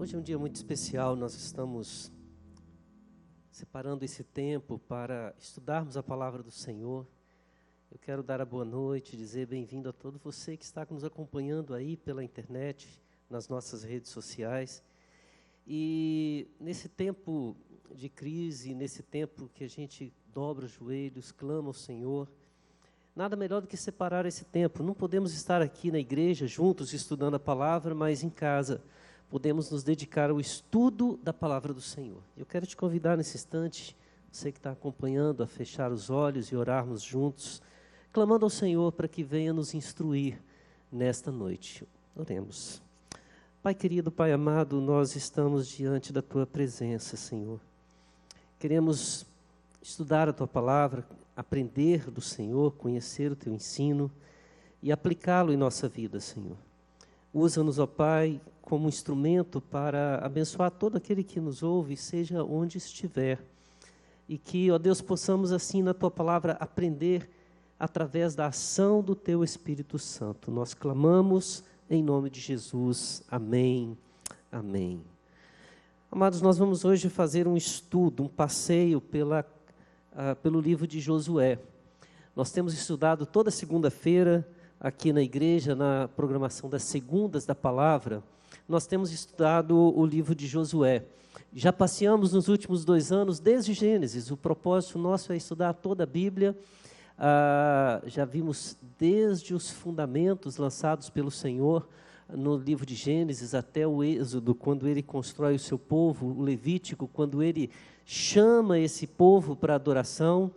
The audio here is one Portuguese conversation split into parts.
Hoje é um dia muito especial, nós estamos separando esse tempo para estudarmos a palavra do Senhor. Eu quero dar a boa noite, dizer bem-vindo a todo você que está nos acompanhando aí pela internet, nas nossas redes sociais. E nesse tempo de crise, nesse tempo que a gente dobra os joelhos, clama ao Senhor, nada melhor do que separar esse tempo. Não podemos estar aqui na igreja juntos estudando a palavra, mas em casa podemos nos dedicar ao estudo da palavra do Senhor. Eu quero te convidar nesse instante, você que está acompanhando, a fechar os olhos e orarmos juntos, clamando ao Senhor para que venha nos instruir nesta noite. Oremos. Pai querido, Pai amado, nós estamos diante da Tua presença, Senhor. Queremos estudar a Tua palavra, aprender do Senhor, conhecer o Teu ensino e aplicá-lo em nossa vida, Senhor. Usa-nos, ó Pai, como instrumento para abençoar todo aquele que nos ouve, seja onde estiver. E que, ó Deus, possamos assim na Tua palavra aprender através da ação do Teu Espírito Santo. Nós clamamos em nome de Jesus. Amém. Amém. Amados, nós vamos hoje fazer um estudo, um passeio pelo livro de Josué. Nós temos estudado toda segunda-feira aqui na igreja, na programação das segundas da palavra, nós temos estudado o livro de Josué. Já passeamos nos últimos 2 anos, desde Gênesis. O propósito nosso é estudar toda a Bíblia. Já vimos desde os fundamentos lançados pelo Senhor no livro de Gênesis até o Êxodo, quando ele constrói o seu povo, o Levítico, quando ele chama esse povo para adoração.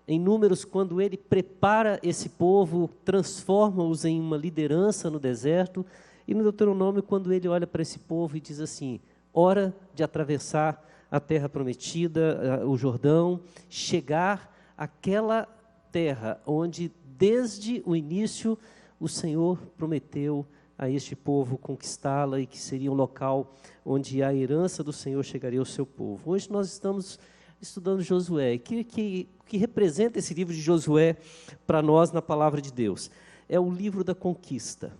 Em Números, quando ele prepara esse povo, transforma-os em uma liderança no deserto. E no Deuteronômio, quando ele olha para esse povo e diz assim: hora de atravessar a terra prometida, o Jordão, chegar àquela terra onde, desde o início, o Senhor prometeu a este povo conquistá-la e que seria um local onde a herança do Senhor chegaria ao seu povo. Hoje nós estamos estudando Josué. O que representa esse livro de Josué para nós na palavra de Deus? É o livro da conquista.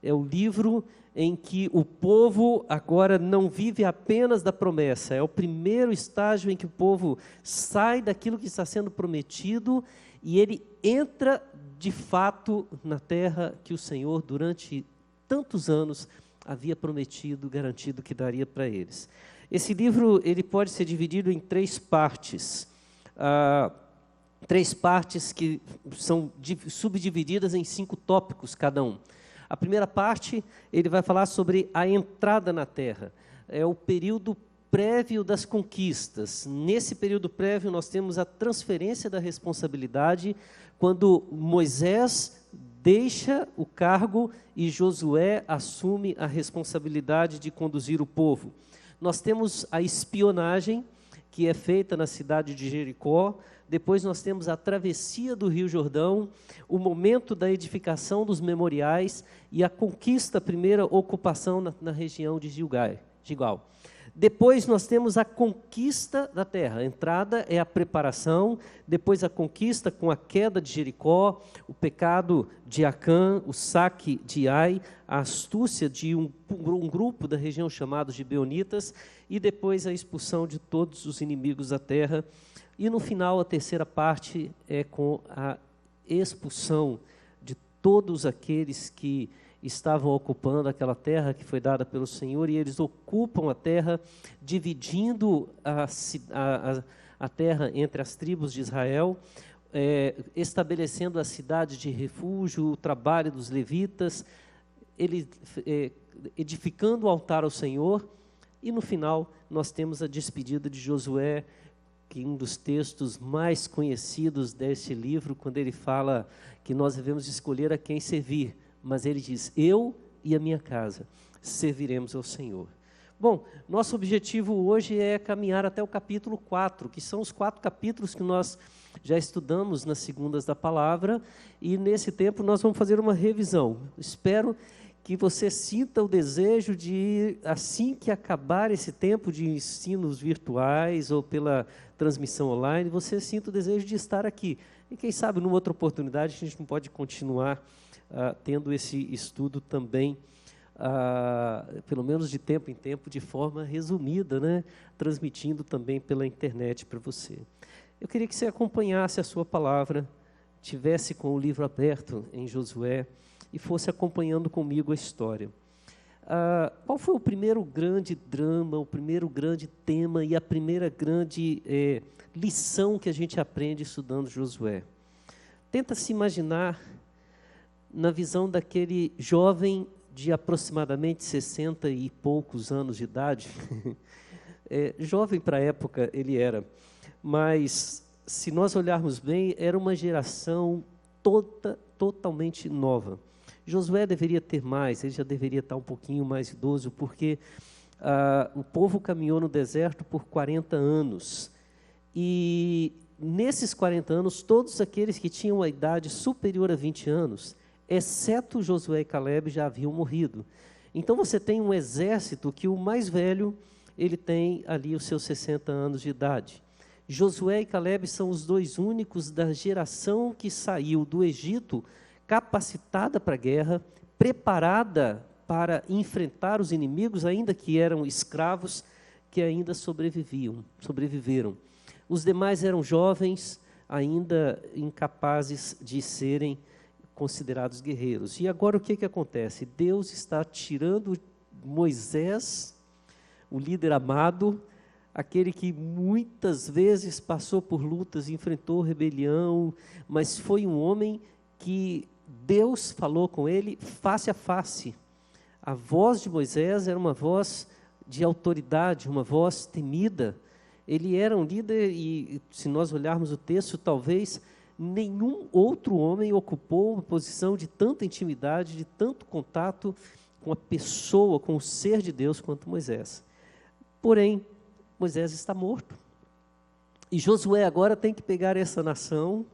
É o livro em que o povo agora não vive apenas da promessa. É o primeiro estágio em que o povo sai daquilo que está sendo prometido e ele entra de fato na terra que o Senhor, durante tantos anos, havia prometido, garantido que daria para eles. Esse livro ele pode ser dividido em 3 partes. 3 partes que são subdivididas em 5 tópicos cada um. A primeira parte, ele vai falar sobre a entrada na terra. É o período prévio das conquistas. Nesse período prévio, nós temos a transferência da responsabilidade, quando Moisés deixa o cargo e Josué assume a responsabilidade de conduzir o povo. Nós temos a espionagem, que é feita na cidade de Jericó. Depois nós temos a travessia do Rio Jordão, o momento da edificação dos memoriais e a conquista, a primeira ocupação na região de Gilgal. Depois nós temos a conquista da terra. A entrada é a preparação, depois a conquista com a queda de Jericó, o pecado de Acã, o saque de Ai, a astúcia de um grupo da região chamado Gibeonitas, e depois a expulsão de todos os inimigos da terra. E no final, a terceira parte é com a expulsão de todos aqueles que estavam ocupando aquela terra que foi dada pelo Senhor, e eles ocupam a terra, dividindo a terra entre as tribos de Israel, estabelecendo a cidade de refúgio, o trabalho dos levitas, edificando o altar ao Senhor. E no final nós temos a despedida de Josué, que um dos textos mais conhecidos deste livro, quando ele fala que nós devemos escolher a quem servir, mas ele diz: eu e a minha casa serviremos ao Senhor. Bom, nosso objetivo hoje é caminhar até o capítulo 4, que são os 4 capítulos que nós já estudamos nas segundas da palavra, e nesse tempo nós vamos fazer uma revisão. Espero que você sinta o desejo de, assim que acabar esse tempo de ensinos virtuais ou pela transmissão online, você sinta o desejo de estar aqui. E quem sabe, numa outra oportunidade, a gente não pode continuar tendo esse estudo também pelo menos de tempo em tempo, de forma resumida, né? Transmitindo também pela internet para você. Eu queria que você acompanhasse a sua palavra, tivesse com o livro aberto em Josué e fosse acompanhando comigo a história. Qual foi o primeiro grande drama, o primeiro grande tema e a primeira grande lição que a gente aprende estudando Josué? Tenta se imaginar na visão daquele jovem de aproximadamente 60 e poucos anos de idade. Jovem para a época ele era, mas se nós olharmos bem, era uma geração totalmente nova. Josué deveria ter mais, ele já deveria estar um pouquinho mais idoso, porque o povo caminhou no deserto por 40 anos. E nesses 40 anos, todos aqueles que tinham a idade superior a 20 anos, exceto Josué e Calebe, já haviam morrido. Então você tem um exército que o mais velho, ele tem ali os seus 60 anos de idade. Josué e Calebe são os dois únicos da geração que saiu do Egito capacitada para a guerra, preparada para enfrentar os inimigos, ainda que eram escravos, que ainda sobreviveram. Os demais eram jovens, ainda incapazes de serem considerados guerreiros. E agora o que acontece? Deus está tirando Moisés, o líder amado, aquele que muitas vezes passou por lutas, enfrentou rebelião, mas foi um homem que Deus falou com ele face a face. A voz de Moisés era uma voz de autoridade, uma voz temida. Ele era um líder e, se nós olharmos o texto, talvez nenhum outro homem ocupou uma posição de tanta intimidade, de tanto contato com a pessoa, com o ser de Deus, quanto Moisés. Porém, Moisés está morto. E Josué agora tem que pegar essa nação,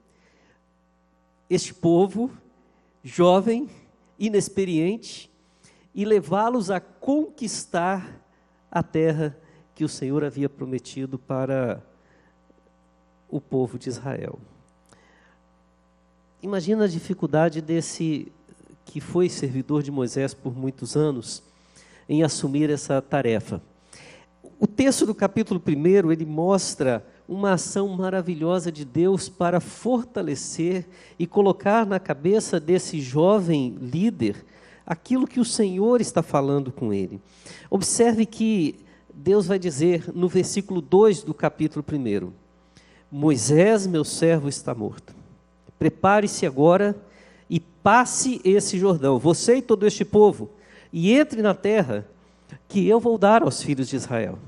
este povo, jovem, inexperiente, e levá-los a conquistar a terra que o Senhor havia prometido para o povo de Israel. Imagina a dificuldade desse que foi servidor de Moisés por muitos anos em assumir essa tarefa. O texto do capítulo 1, ele mostra uma ação maravilhosa de Deus para fortalecer e colocar na cabeça desse jovem líder aquilo que o Senhor está falando com ele. Observe que Deus vai dizer no versículo 2 do capítulo 1, Moisés, meu servo, está morto. Prepare-se agora e passe esse Jordão, você e todo este povo, e entre na terra que eu vou dar aos filhos de Israel.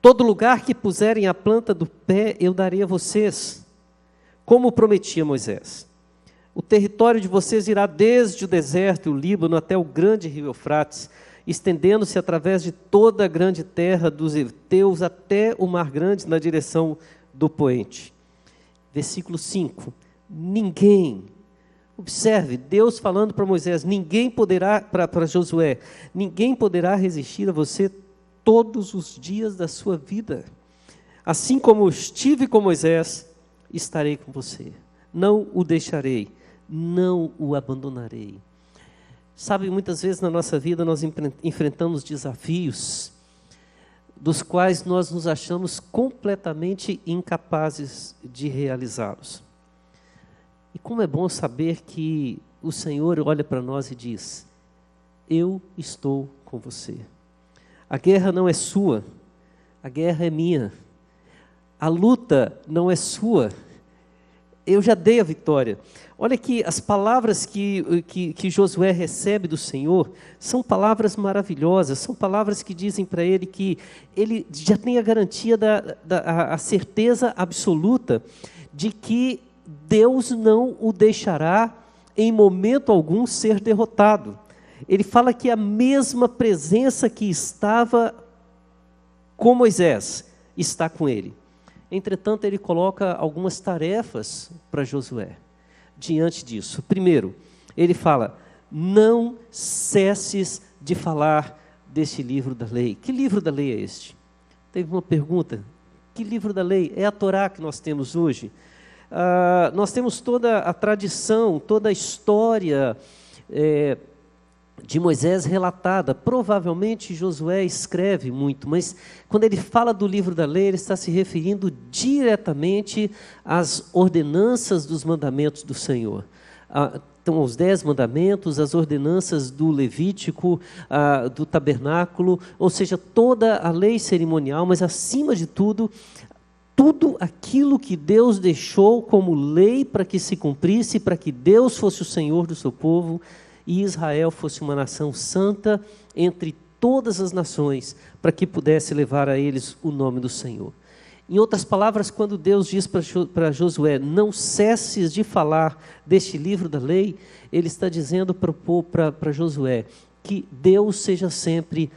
Todo lugar que puserem a planta do pé, eu darei a vocês, como prometia Moisés. O território de vocês irá desde o deserto e o Líbano até o grande rio Eufrates, estendendo-se através de toda a grande terra dos heteus até o mar grande na direção do poente. Versículo 5. Ninguém, observe, Deus falando para Moisés, ninguém poderá, para Josué, ninguém poderá resistir a você todos os dias da sua vida. Assim como estive com Moisés, estarei com você. Não o deixarei, não o abandonarei. Sabe, muitas vezes na nossa vida nós enfrentamos desafios dos quais nós nos achamos completamente incapazes de realizá-los. E como é bom saber que o Senhor olha para nós e diz, eu estou com você. A guerra não é sua, a guerra é minha. A luta não é sua, eu já dei a vitória. Olha que as palavras que Josué recebe do Senhor são palavras maravilhosas, são palavras que dizem para ele que ele já tem a garantia, a certeza absoluta de que Deus não o deixará em momento algum ser derrotado. Ele fala que a mesma presença que estava com Moisés está com ele. Entretanto, ele coloca algumas tarefas para Josué diante disso. Primeiro, ele fala, não cesses de falar deste livro da lei. Que livro da lei é este? Teve uma pergunta. Que livro da lei? É a Torá que nós temos hoje. Nós temos toda a tradição, toda a história de Moisés relatada. Provavelmente Josué escreve muito, mas quando ele fala do livro da lei, ele está se referindo diretamente às ordenanças dos mandamentos do Senhor. Então, os 10 mandamentos, as ordenanças do Levítico, do tabernáculo, ou seja, toda a lei cerimonial, mas acima de tudo, tudo aquilo que Deus deixou como lei para que se cumprisse, para que Deus fosse o Senhor do seu povo, e Israel fosse uma nação santa entre todas as nações, para que pudesse levar a eles o nome do Senhor. Em outras palavras, quando Deus diz para Josué, não cesses de falar deste livro da lei, Ele está dizendo para Josué, que Deus seja sempre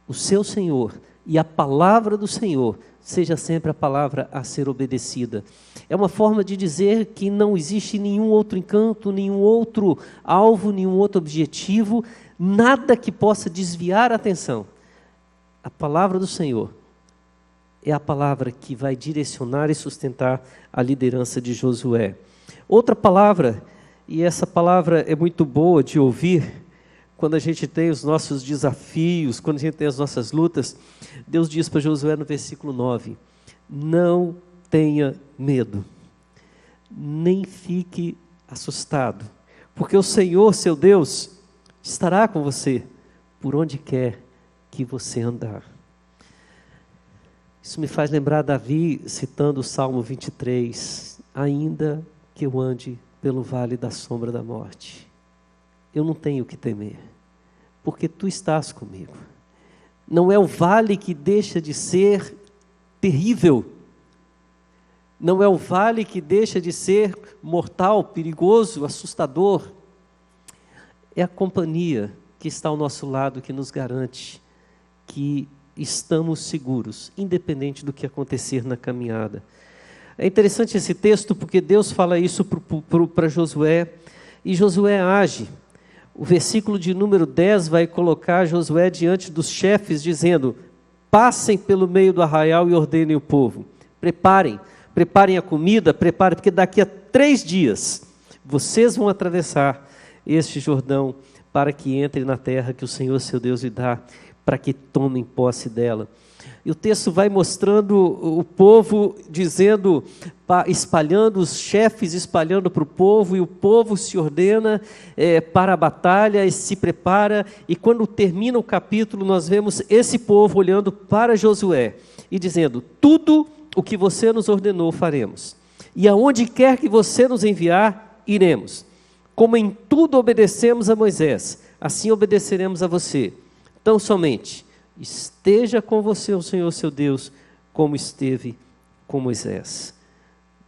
o seu Senhor, e a palavra do Senhor seja sempre a palavra a ser obedecida. É uma forma de dizer que não existe nenhum outro encanto, nenhum outro alvo, nenhum outro objetivo, nada que possa desviar a atenção. A palavra do Senhor é a palavra que vai direcionar e sustentar a liderança de Josué. Outra palavra, e essa palavra é muito boa de ouvir, quando a gente tem os nossos desafios, quando a gente tem as nossas lutas, Deus diz para Josué no versículo 9, não tenha medo, nem fique assustado, porque o Senhor, seu Deus, estará com você, por onde quer que você andar. Isso me faz lembrar Davi, citando o Salmo 23, ainda que eu ande pelo vale da sombra da morte, eu não tenho o que temer, porque tu estás comigo. Não é o vale que deixa de ser terrível, não é o vale que deixa de ser mortal, perigoso, assustador. É a companhia que está ao nosso lado que nos garante que estamos seguros, independente do que acontecer na caminhada. É interessante esse texto porque Deus fala isso para Josué, e Josué age. O versículo de número 10 vai colocar Josué diante dos chefes, dizendo, passem pelo meio do arraial e ordenem o povo. Preparem a comida, porque daqui a 3 dias, vocês vão atravessar este Jordão, para que entrem na terra que o Senhor, seu Deus, lhe dá, para que tomem posse dela. E o texto vai mostrando o povo dizendo, espalhando, os chefes espalhando para o povo, e o povo se ordena para a batalha, e se prepara, e quando termina o capítulo, nós vemos esse povo olhando para Josué, e dizendo, tudo o que você nos ordenou faremos, e aonde quer que você nos enviar, iremos. Como em tudo obedecemos a Moisés, assim obedeceremos a você. Tão somente esteja com você o Senhor seu Deus, como esteve com Moisés.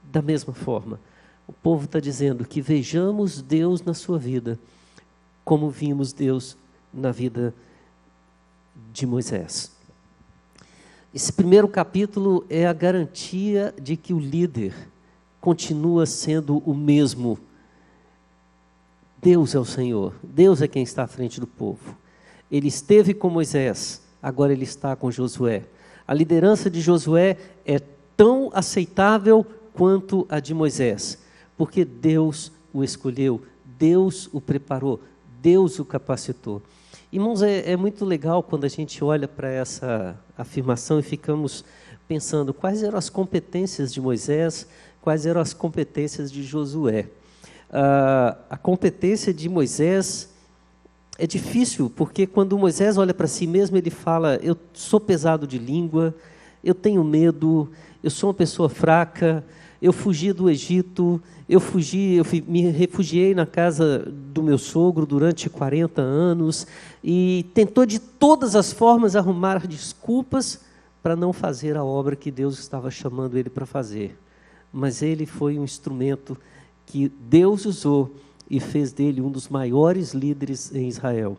Da mesma forma, o povo está dizendo que vejamos Deus na sua vida, como vimos Deus na vida de Moisés. Esse primeiro capítulo é a garantia de que o líder continua sendo o mesmo. Deus é o Senhor, Deus é quem está à frente do povo. Ele esteve com Moisés, agora ele está com Josué. A liderança de Josué é tão aceitável quanto a de Moisés, porque Deus o escolheu, Deus o preparou, Deus o capacitou. Irmãos, é muito legal quando a gente olha para essa afirmação e ficamos pensando quais eram as competências de Moisés, quais eram as competências de Josué. A competência de Moisés é difícil, porque quando Moisés olha para si mesmo, ele fala, eu sou pesado de língua, eu tenho medo, eu sou uma pessoa fraca, eu fugi do Egito, me refugiei na casa do meu sogro durante 40 anos, e tentou de todas as formas arrumar desculpas para não fazer a obra que Deus estava chamando ele para fazer. Mas ele foi um instrumento que Deus usou e fez dele um dos maiores líderes em Israel.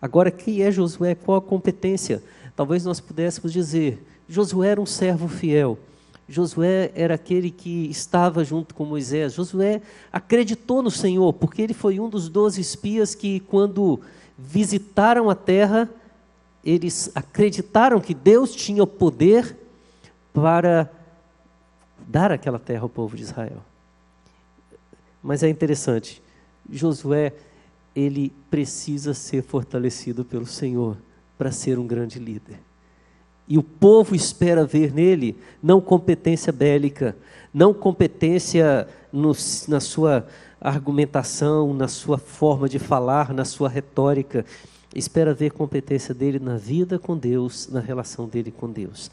Agora, quem é Josué? Qual a competência? Talvez nós pudéssemos dizer, Josué era um servo fiel. Josué era aquele que estava junto com Moisés. Josué acreditou no Senhor, porque ele foi um dos 12 espias que, quando visitaram a terra, eles acreditaram que Deus tinha o poder para dar aquela terra ao povo de Israel. Mas é interessante, Josué ele precisa ser fortalecido pelo Senhor para ser um grande líder. E o povo espera ver nele não competência bélica, não competência na sua argumentação, na sua forma de falar, na sua retórica. Espera ver competência dele na vida com Deus, na relação dele com Deus.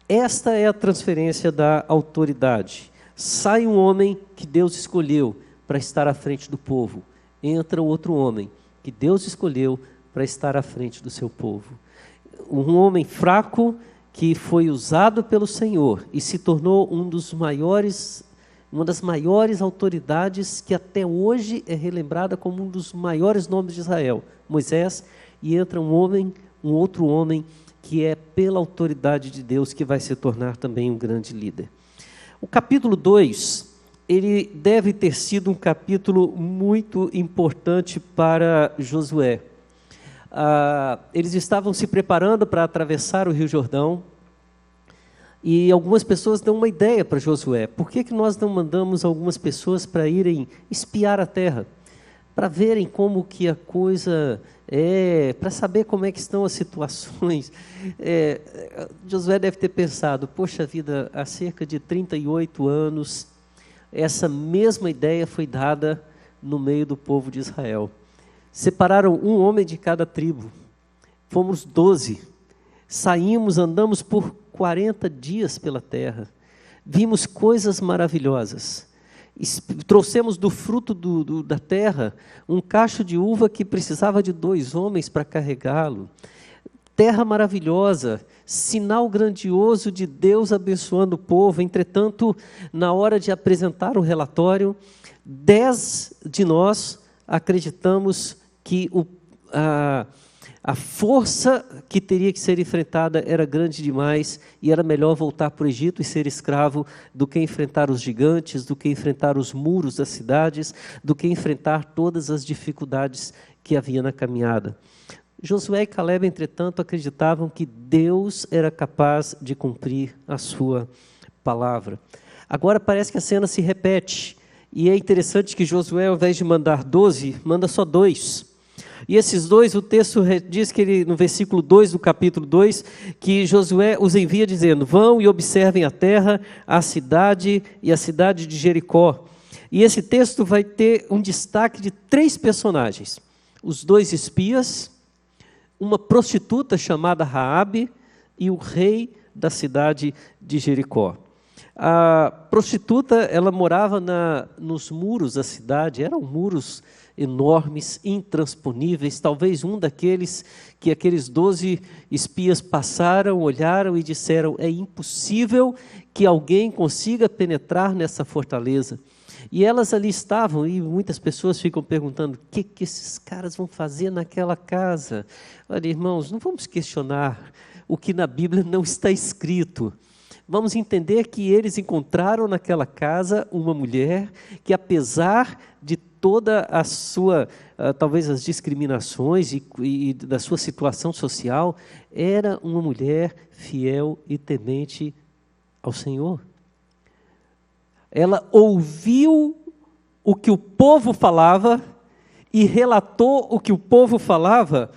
Esta é a transferência da autoridade. Sai um homem que Deus escolheu para estar à frente do povo. Entra outro homem que Deus escolheu para estar à frente do seu povo. Um homem fraco que foi usado pelo Senhor e se tornou uma das maiores autoridades que até hoje é relembrada como um dos maiores nomes de Israel, Moisés, e entra um outro homem que é pela autoridade de Deus que vai se tornar também um grande líder. O capítulo 2, ele deve ter sido um capítulo muito importante para Josué. Eles estavam se preparando para atravessar o Rio Jordão, e algumas pessoas dão uma ideia para Josué. Por que nós não mandamos algumas pessoas para irem espiar a terra? Para verem como que a coisa é, para saber como é que estão as situações. Josué deve ter pensado, poxa vida, há cerca de 38 anos, essa mesma ideia foi dada no meio do povo de Israel. Separaram um homem de cada tribo. Fomos 12. Saímos, andamos por 40 dias pela terra. Vimos coisas maravilhosas. Trouxemos do fruto da terra um cacho de uva que precisava de 2 homens para carregá-lo. Terra maravilhosa, sinal grandioso de Deus abençoando o povo. Entretanto, na hora de apresentar o relatório, 10 de nós acreditamos que a força que teria que ser enfrentada era grande demais e era melhor voltar para o Egito e ser escravo do que enfrentar os gigantes, do que enfrentar os muros das cidades, do que enfrentar todas as dificuldades que havia na caminhada. Josué e Caleb, entretanto, acreditavam que Deus era capaz de cumprir a sua palavra. Agora parece que a cena se repete. E é interessante que Josué, ao invés de mandar 12, manda só 2. E esses 2, o texto diz que ele, no versículo 2 do capítulo 2, que Josué os envia dizendo: vão e observem a terra, a cidade e a cidade de Jericó. E esse texto vai ter um destaque de 3 personagens. Os 2 espias, uma prostituta chamada Raabe e o rei da cidade de Jericó. A prostituta, ela morava nos muros da cidade, eram muros enormes, intransponíveis, talvez um daqueles que aqueles 12 espias passaram, olharam e disseram: é impossível que alguém consiga penetrar nessa fortaleza. E elas ali estavam, e muitas pessoas ficam perguntando: o que esses caras vão fazer naquela casa? Olha, irmãos, não vamos questionar o que na Bíblia não está escrito. Vamos entender que eles encontraram naquela casa uma mulher que, apesar de toda a sua, talvez as discriminações e da sua situação social, era uma mulher fiel e temente ao Senhor. Ela ouviu o que o povo falava e relatou o que o povo falava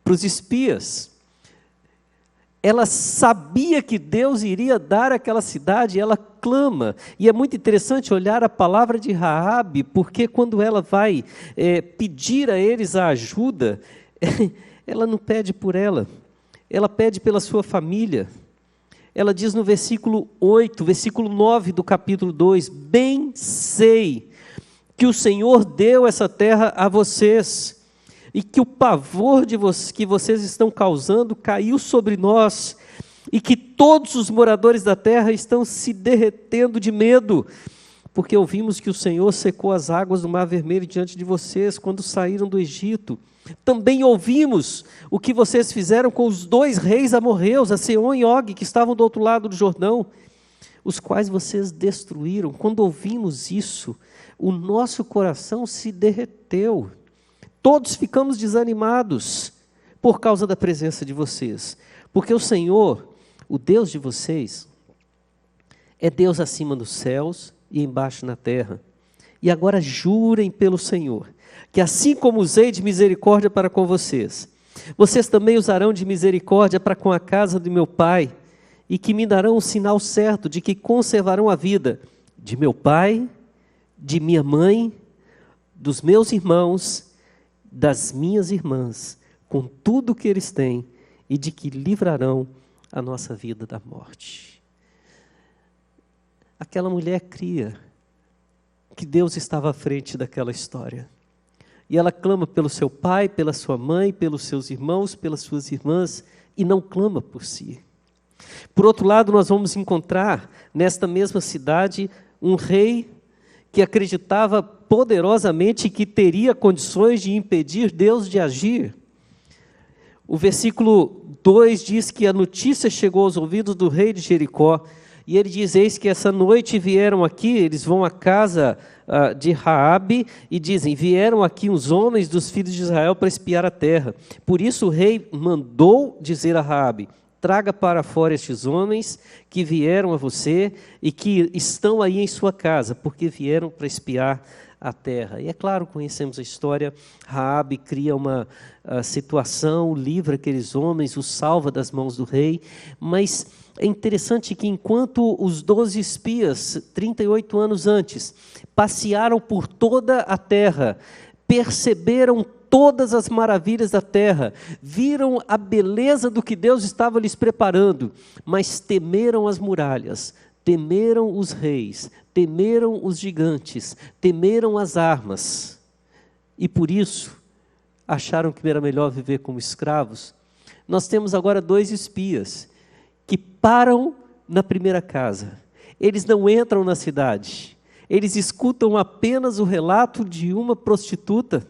para os espias. Ela sabia que Deus iria dar aquela cidade, ela clama. E é muito interessante olhar a palavra de Raabe, porque quando ela vai pedir a eles a ajuda, ela não pede por ela pede pela sua família. Ela diz no versículo 8, versículo 9 do capítulo 2, bem sei que o Senhor deu essa terra a vocês, e que o pavor que vocês estão causando caiu sobre nós, e que todos os moradores da terra estão se derretendo de medo, porque ouvimos que o Senhor secou as águas do Mar Vermelho diante de vocês quando saíram do Egito. Também ouvimos o que vocês fizeram com os 2 reis amorreus, a Seom e Og, que estavam do outro lado do Jordão, os quais vocês destruíram. Quando ouvimos isso, o nosso coração se derreteu. Todos ficamos desanimados por causa da presença de vocês, porque o Senhor, o Deus de vocês, é Deus acima dos céus e embaixo na terra. E agora jurem pelo Senhor, que assim como usei de misericórdia para com vocês, vocês também usarão de misericórdia para com a casa de meu pai, e que me darão um sinal certo de que conservarão a vida de meu pai, de minha mãe, dos meus irmãos, das minhas irmãs, com tudo que eles têm, e de que livrarão a nossa vida da morte. Aquela mulher cria que Deus estava à frente daquela história. E ela clama pelo seu pai, pela sua mãe, pelos seus irmãos, pelas suas irmãs, e não clama por si. Por outro lado, nós vamos encontrar nesta mesma cidade um rei que acreditava poderosamente que teria condições de impedir Deus de agir. O versículo 2 diz que a notícia chegou aos ouvidos do rei de Jericó, e ele diz: eis que essa noite vieram aqui, eles vão à casa de Raabe, e dizem: vieram aqui os homens dos filhos de Israel para espiar a terra. Por isso o rei mandou dizer a Raabe: traga para fora estes homens que vieram a você e que estão aí em sua casa, porque vieram para espiar a terra. E é claro, conhecemos a história. Raabe cria uma situação, livra aqueles homens, os salva das mãos do rei. Mas é interessante que enquanto os 12 espias, 38 anos antes, passearam por toda a terra, perceberam todas as maravilhas da terra, viram a beleza do que Deus estava lhes preparando, mas temeram as muralhas, temeram os reis, temeram os gigantes, temeram as armas, e por isso acharam que era melhor viver como escravos. Nós temos agora 2 espias que param na primeira casa. Eles não entram na cidade, eles escutam apenas o relato de uma prostituta,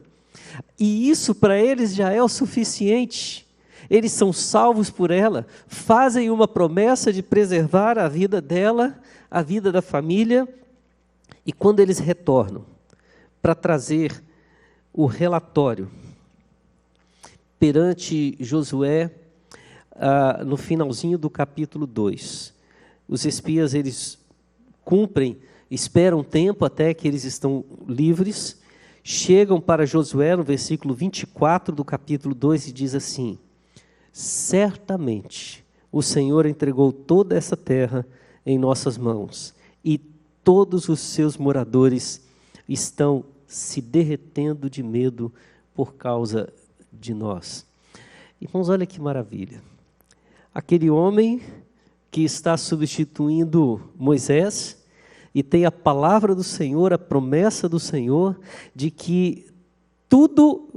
e isso para eles já é o suficiente. Eles são salvos por ela, fazem uma promessa de preservar a vida dela, a vida da família, e quando eles retornam para trazer o relatório perante Josué, no finalzinho do capítulo 2, os espias, eles cumprem, esperam um tempo até que eles estão livres, chegam para Josué no versículo 24 do capítulo 2 e diz assim: certamente o Senhor entregou toda essa terra em nossas mãos, e todos os seus moradores estão se derretendo de medo por causa de nós. Irmãos, olha que maravilha. Aquele homem que está substituindo Moisés, e tem a palavra do Senhor, a promessa do Senhor, de que tudo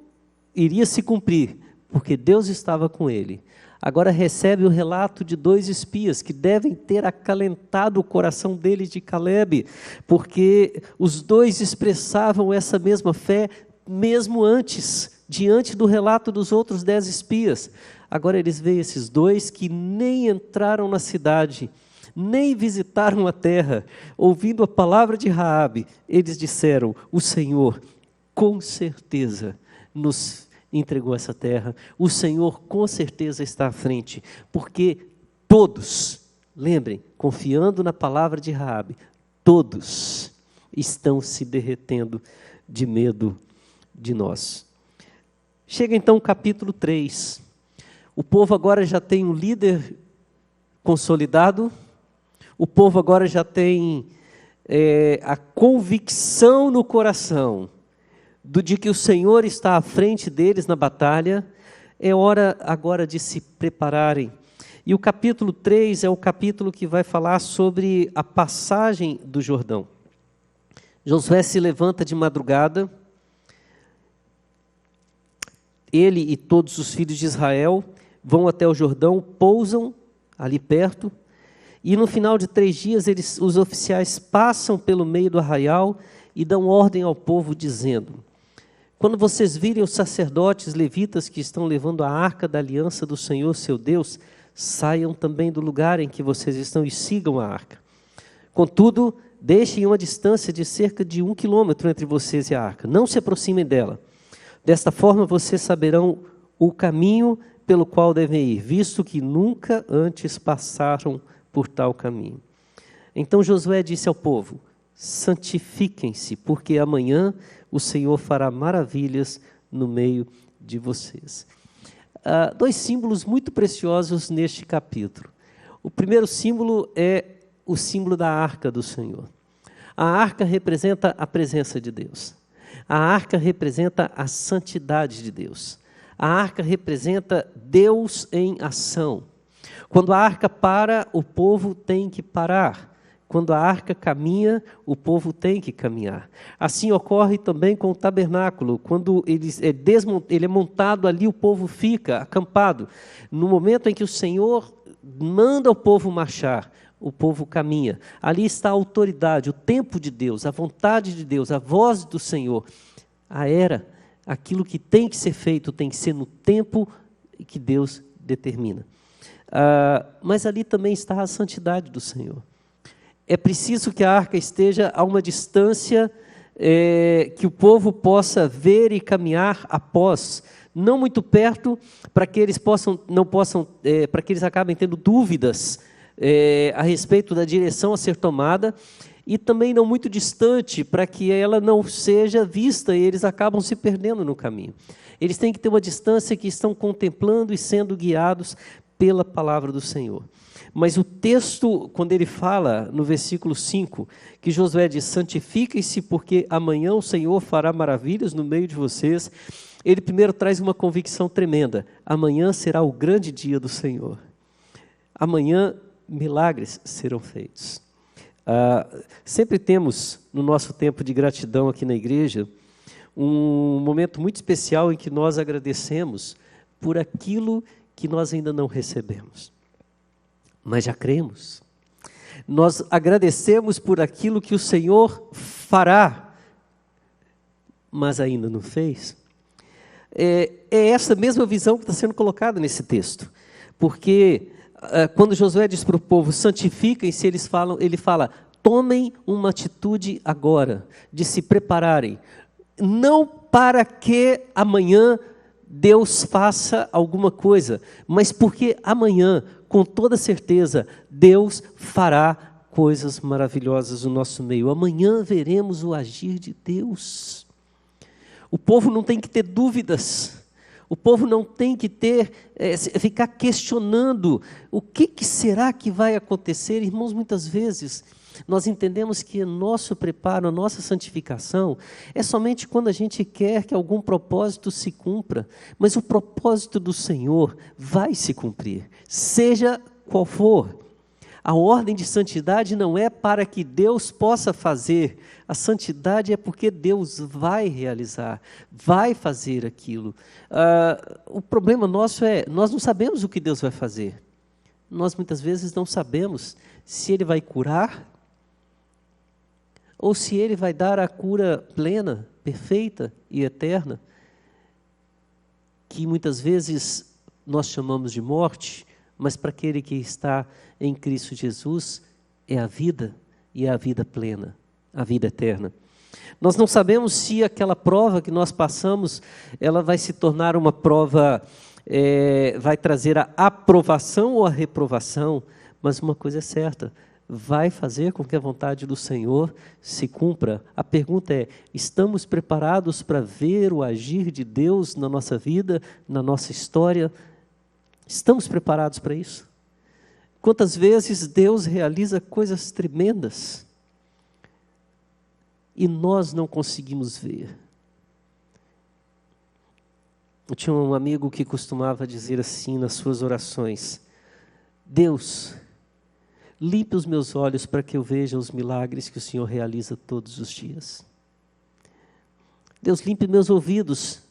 iria se cumprir, porque Deus estava com ele. Agora recebe o relato de 2 espias, que devem ter acalentado o coração dele, de Calebe, porque os 2 expressavam essa mesma fé, mesmo antes, diante do relato dos outros 10 espias. Agora eles veem esses 2 que nem entraram na cidade, nem visitaram a terra, ouvindo a palavra de Raabe, eles disseram: o Senhor com certeza nos entregou essa terra, o Senhor com certeza está à frente, porque todos, lembrem, confiando na palavra de Raabe, todos estão se derretendo de medo de nós. Chega então o capítulo 3, o povo agora já tem um líder consolidado, o povo agora já tem a convicção no coração de que o Senhor está à frente deles na batalha. É hora agora de se prepararem. E o capítulo 3 é o capítulo que vai falar sobre a passagem do Jordão. Josué se levanta de madrugada, ele e todos os filhos de Israel vão até o Jordão, pousam ali perto, e no final de 3 dias, os oficiais passam pelo meio do arraial e dão ordem ao povo, dizendo: quando vocês virem os sacerdotes levitas que estão levando a arca da aliança do Senhor, seu Deus, saiam também do lugar em que vocês estão e sigam a arca. Contudo, deixem uma distância de cerca de 1 quilômetro entre vocês e a arca. Não se aproximem dela. Desta forma, vocês saberão o caminho pelo qual devem ir, visto que nunca antes passaram por tal caminho. Então Josué disse ao povo: santifiquem-se, porque amanhã o Senhor fará maravilhas no meio de vocês. Dois símbolos muito preciosos neste capítulo. O primeiro símbolo é o símbolo da arca do Senhor. A arca representa a presença de Deus. A arca representa a santidade de Deus. A arca representa Deus em ação. Quando a arca para, o povo tem que parar. Quando a arca caminha, o povo tem que caminhar. Assim ocorre também com o tabernáculo. Quando ele é montado ali, o povo fica acampado. No momento em que o Senhor manda o povo marchar, o povo caminha. Ali está a autoridade, o tempo de Deus, a vontade de Deus, a voz do Senhor. A era, aquilo que tem que ser feito, tem que ser no tempo que Deus determina. Mas ali também está a santidade do Senhor. É preciso que a arca esteja a uma distância que o povo possa ver e caminhar após, não muito perto, para que eles para que eles acabem tendo dúvidas a respeito da direção a ser tomada, e também não muito distante, para que ela não seja vista e eles acabam se perdendo no caminho. Eles têm que ter uma distância que estão contemplando e sendo guiados pela palavra do Senhor. Mas o texto, quando ele fala, no versículo 5, que Josué diz, santifiquem-se, porque amanhã o Senhor fará maravilhas no meio de vocês, ele primeiro traz uma convicção tremenda. Amanhã será o grande dia do Senhor. Amanhã, milagres serão feitos. Sempre temos, no nosso tempo de gratidão aqui na igreja, um momento muito especial em que nós agradecemos por aquilo que nós ainda não recebemos. Mas já cremos. Nós agradecemos por aquilo que o Senhor fará, mas ainda não fez. É essa mesma visão que está sendo colocada nesse texto. Porque quando Josué diz para o povo, santifiquem-se, ele fala, tomem uma atitude agora, de se prepararem. Não para que amanhã Deus faça alguma coisa, mas porque amanhã, com toda certeza, Deus fará coisas maravilhosas no nosso meio. Amanhã veremos o agir de Deus. O povo não tem que ter dúvidas. O povo não tem que ficar questionando o que será que vai acontecer. Irmãos, muitas vezes nós entendemos que nosso preparo, a nossa santificação é somente quando a gente quer que algum propósito se cumpra, mas o propósito do Senhor vai se cumprir, seja qual for. A ordem de santidade não é para que Deus possa fazer, a santidade é porque Deus vai realizar, vai fazer aquilo. O problema nosso é, nós não sabemos o que Deus vai fazer. Nós muitas vezes não sabemos se Ele vai curar, ou se Ele vai dar a cura plena, perfeita e eterna, que muitas vezes nós chamamos de morte, mas para aquele que está em Cristo Jesus é a vida, e é a vida plena, a vida eterna. Nós não sabemos se aquela prova que nós passamos, ela vai se tornar uma prova, vai trazer a aprovação ou a reprovação, mas uma coisa é certa, vai fazer com que a vontade do Senhor se cumpra. A pergunta é, estamos preparados para ver o agir de Deus na nossa vida, na nossa história? Estamos preparados para isso? Quantas vezes Deus realiza coisas tremendas e nós não conseguimos ver? Eu tinha um amigo que costumava dizer assim nas suas orações, Deus, limpe os meus olhos para que eu veja os milagres que o Senhor realiza todos os dias. Deus, limpe meus ouvidos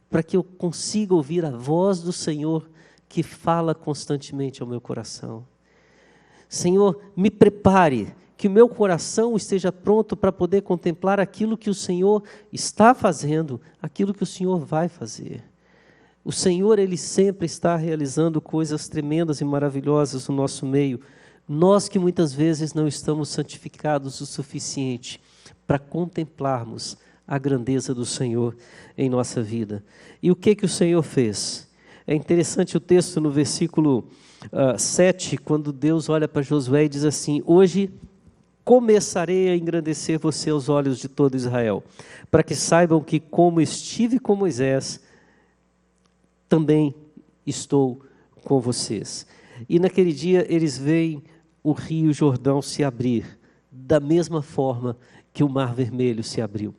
para que eu consiga ouvir a voz do Senhor que fala constantemente ao meu coração. Senhor, me prepare, que o meu coração esteja pronto para poder contemplar aquilo que o Senhor está fazendo, aquilo que o Senhor vai fazer. O Senhor, Ele sempre está realizando coisas tremendas e maravilhosas no nosso meio. Nós que muitas vezes não estamos santificados o suficiente para contemplarmos a grandeza do Senhor em nossa vida. E o que o Senhor fez? É interessante o texto no versículo 7, quando Deus olha para Josué e diz assim, hoje começarei a engrandecer você aos olhos de todo Israel, para que saibam que como estive com Moisés, também estou com vocês. E naquele dia eles veem o rio Jordão se abrir, da mesma forma que o Mar Vermelho se abriu.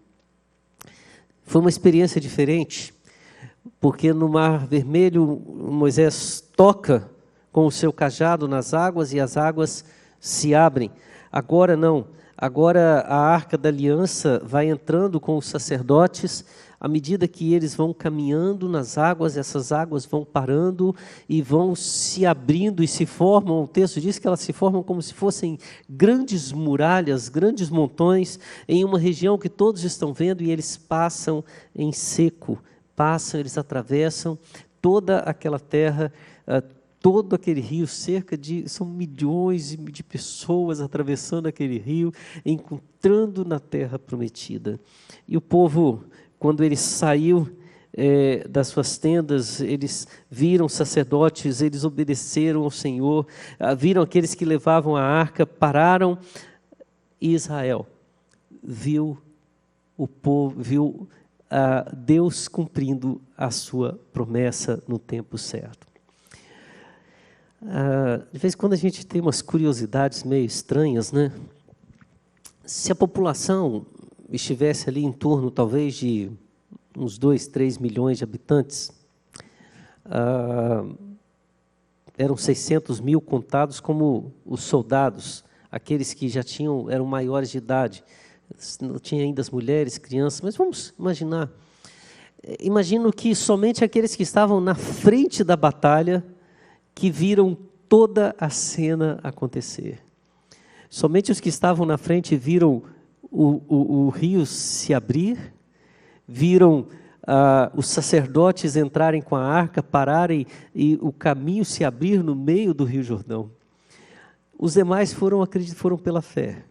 Foi uma experiência diferente, porque no Mar Vermelho Moisés toca com o seu cajado nas águas e as águas se abrem. Agora não, agora a Arca da Aliança vai entrando com os sacerdotes. À medida que eles vão caminhando nas águas, essas águas vão parando e vão se abrindo e se formam, o texto diz que elas se formam como se fossem grandes muralhas, grandes montões, em uma região que todos estão vendo, e eles passam em seco, eles atravessam toda aquela terra, todo aquele rio, são milhões de pessoas atravessando aquele rio, encontrando na terra prometida. E o povo, quando ele saiu das suas tendas, eles viram sacerdotes, eles obedeceram ao Senhor, viram aqueles que levavam a arca, pararam, e Israel viu o povo, viu Deus cumprindo a sua promessa no tempo certo. De vez em quando a gente tem umas curiosidades meio estranhas, né? Se a população estivesse ali em torno, talvez, de uns 2, 3 milhões de habitantes, eram 600 mil contados como os soldados, aqueles que já eram maiores de idade. Não tinha ainda as mulheres, crianças, mas vamos imaginar. Imagino que somente aqueles que estavam na frente da batalha que viram toda a cena acontecer. Somente os que estavam na frente viram o rio se abrir, viram os sacerdotes entrarem com a arca, pararem e o caminho se abrir no meio do rio Jordão. Os demais foram pela fé.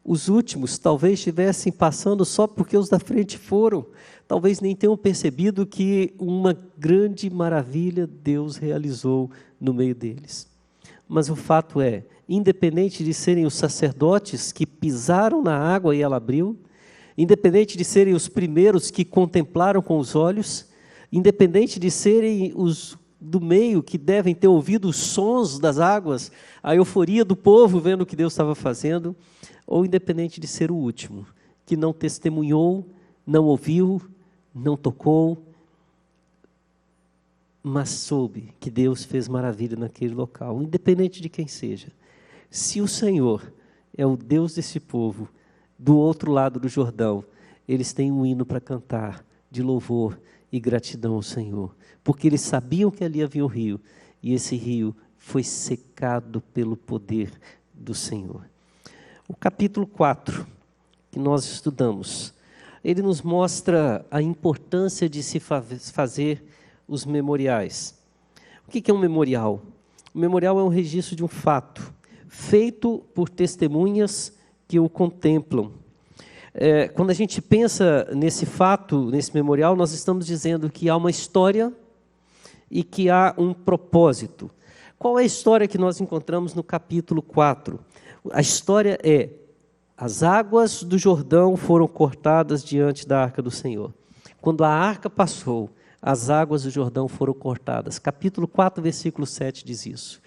Os últimos talvez estivessem passando só porque os da frente foram. Talvez nem tenham percebido que uma grande maravilha Deus realizou no meio deles. Mas o fato é, independente de serem os sacerdotes que pisaram na água e ela abriu, independente de serem os primeiros que contemplaram com os olhos, independente de serem os do meio que devem ter ouvido os sons das águas, a euforia do povo vendo o que Deus estava fazendo, ou independente de ser o último, que não testemunhou, não ouviu, não tocou, mas soube que Deus fez maravilha naquele local, independente de quem seja. Se o Senhor é o Deus desse povo, do outro lado do Jordão, eles têm um hino para cantar de louvor e gratidão ao Senhor, porque eles sabiam que ali havia um rio, e esse rio foi secado pelo poder do Senhor. O capítulo 4, que nós estudamos, ele nos mostra a importância de se fazer os memoriais. O que é um memorial? O memorial é um registro de um fato, feito por testemunhas que o contemplam. Quando a gente pensa nesse fato, nesse memorial, nós estamos dizendo que há uma história e que há um propósito. Qual é a história que nós encontramos no capítulo 4? A história é: as águas do Jordão foram cortadas diante da arca do Senhor. Quando a arca passou, as águas do Jordão foram cortadas. Capítulo 4, versículo 7 diz isso.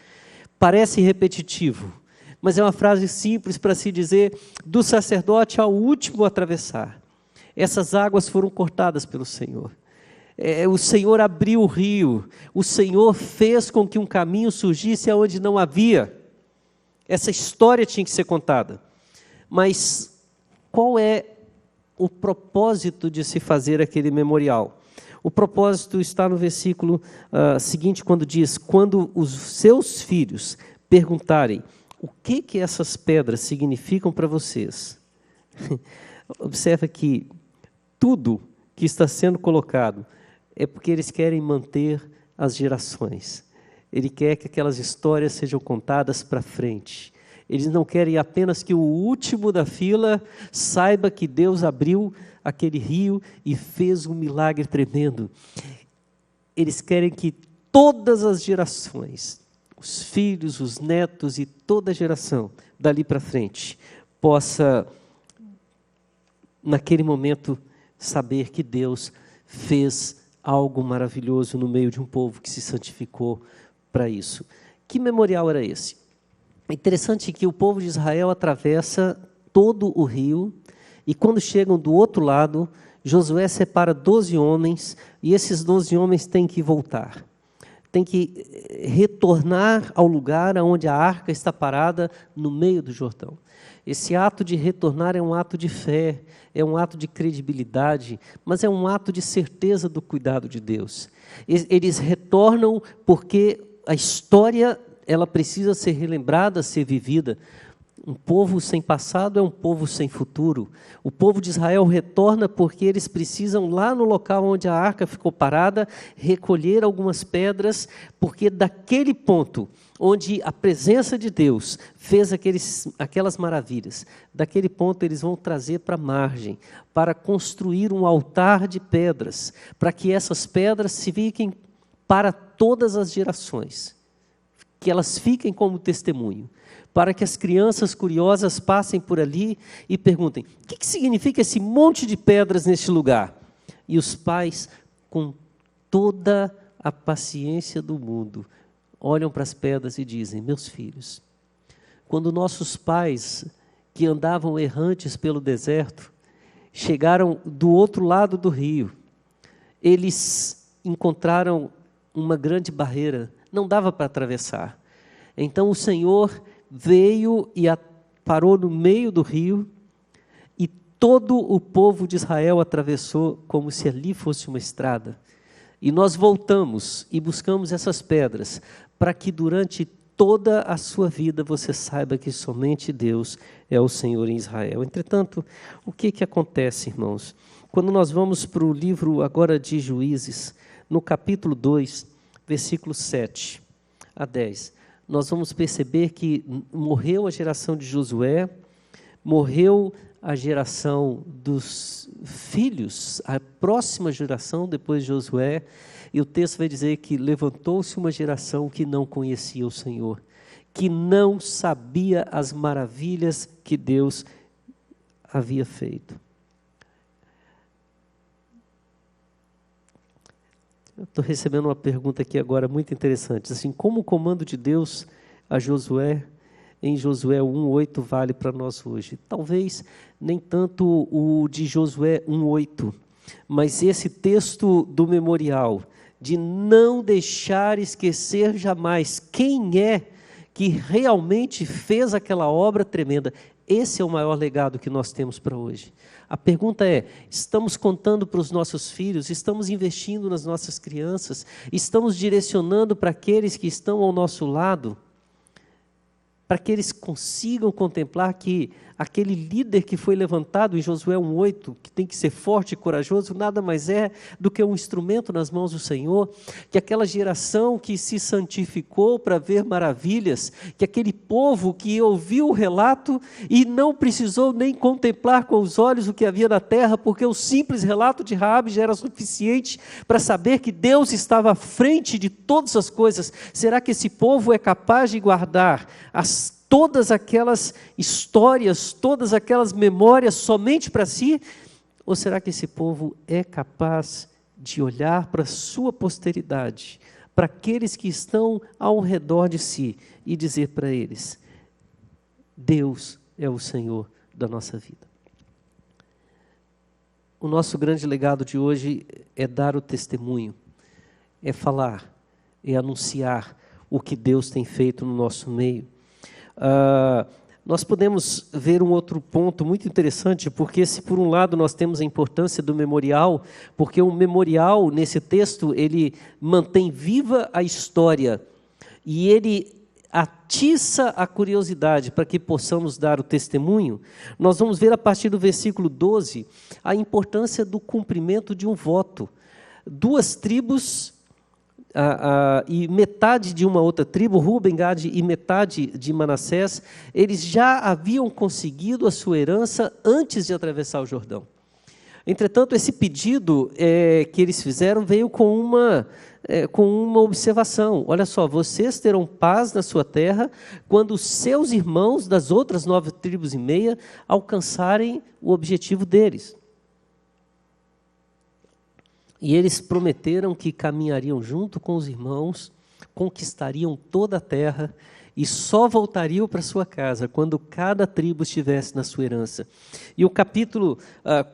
Parece repetitivo, mas é uma frase simples para se dizer do sacerdote ao último a atravessar. Essas águas foram cortadas pelo Senhor. O Senhor abriu o rio, o Senhor fez com que um caminho surgisse onde não havia. Essa história tinha que ser contada. Mas qual é o propósito de se fazer aquele memorial? O propósito está no versículo seguinte, quando diz: quando os seus filhos perguntarem o que essas pedras significam para vocês. Observa que tudo que está sendo colocado é porque eles querem manter as gerações. Ele quer que aquelas histórias sejam contadas para frente. Eles não querem apenas que o último da fila saiba que Deus abriu aquele rio e fez um milagre tremendo. Eles querem que todas as gerações, os filhos, os netos e toda a geração, dali para frente, possa, naquele momento, saber que Deus fez algo maravilhoso no meio de um povo que se santificou para isso. Que memorial era esse? É interessante que o povo de Israel atravessa todo o rio, e quando chegam do outro lado, Josué separa 12 homens, e esses 12 homens têm que voltar. Tem que retornar ao lugar onde a arca está parada, no meio do Jordão. Esse ato de retornar é um ato de fé, é um ato de credibilidade, mas é um ato de certeza do cuidado de Deus. Eles retornam porque a história, ela precisa ser relembrada, ser vivida. Um povo sem passado é um povo sem futuro. O povo de Israel retorna porque eles precisam, lá no local onde a arca ficou parada, recolher algumas pedras, porque daquele ponto onde a presença de Deus fez aquelas maravilhas, daquele ponto eles vão trazer para a margem, para construir um altar de pedras, para que essas pedras se fiquem para todas as gerações, que elas fiquem como testemunho, para que as crianças curiosas passem por ali e perguntem: o que significa esse monte de pedras neste lugar? E os pais, com toda a paciência do mundo, olham para as pedras e dizem: meus filhos, quando nossos pais, que andavam errantes pelo deserto, chegaram do outro lado do rio, eles encontraram uma grande barreira, não dava para atravessar. Então o Senhor veio e parou no meio do rio, e todo o povo de Israel atravessou como se ali fosse uma estrada. E nós voltamos e buscamos essas pedras, para que durante toda a sua vida você saiba que somente Deus é o Senhor em Israel. Entretanto, o que acontece, irmãos? Quando nós vamos para o livro agora de Juízes, no capítulo 2, versículos 7 a 10, nós vamos perceber que morreu a geração de Josué, morreu a geração dos filhos, a próxima geração depois de Josué, e o texto vai dizer que levantou-se uma geração que não conhecia o Senhor, que não sabia as maravilhas que Deus havia feito. Eu estou recebendo uma pergunta aqui agora muito interessante. Assim, como o comando de Deus a Josué, em Josué 1:8, vale para nós hoje? Talvez nem tanto o de Josué 1:8, mas esse texto do memorial, de não deixar esquecer jamais quem é que realmente fez aquela obra tremenda. Esse é o maior legado que nós temos para hoje. A pergunta é: estamos contando para os nossos filhos, estamos investindo nas nossas crianças, estamos direcionando para aqueles que estão ao nosso lado, para que eles consigam contemplar que aquele líder que foi levantado em Josué 1:8, que tem que ser forte e corajoso, nada mais é do que um instrumento nas mãos do Senhor, que aquela geração que se santificou para ver maravilhas, que aquele povo que ouviu o relato e não precisou nem contemplar com os olhos o que havia na terra, porque o simples relato de Raabe já era suficiente para saber que Deus estava à frente de todas as coisas. Será que esse povo é capaz de guardar todas aquelas histórias, todas aquelas memórias somente para si? Ou será que esse povo é capaz de olhar para a sua posteridade, para aqueles que estão ao redor de si, e dizer para eles: Deus é o Senhor da nossa vida? O nosso grande legado de hoje é dar o testemunho, é falar, é anunciar o que Deus tem feito no nosso meio. Nós podemos ver um outro ponto muito interessante, porque se por um lado nós temos a importância do memorial, porque o memorial, nesse texto, ele mantém viva a história, e ele atiça a curiosidade para que possamos dar o testemunho. Nós vamos ver a partir do versículo 12, a importância do cumprimento de um voto. Duas tribos, e metade de uma outra tribo, Ruben, Gade e metade de Manassés, eles já haviam conseguido a sua herança antes de atravessar o Jordão. Entretanto, esse pedido que eles fizeram veio com uma observação. Olha só, vocês terão paz na sua terra quando os seus irmãos das outras 9 tribos e meia alcançarem o objetivo deles. E eles prometeram que caminhariam junto com os irmãos, conquistariam toda a terra e só voltariam para sua casa quando cada tribo estivesse na sua herança. E o capítulo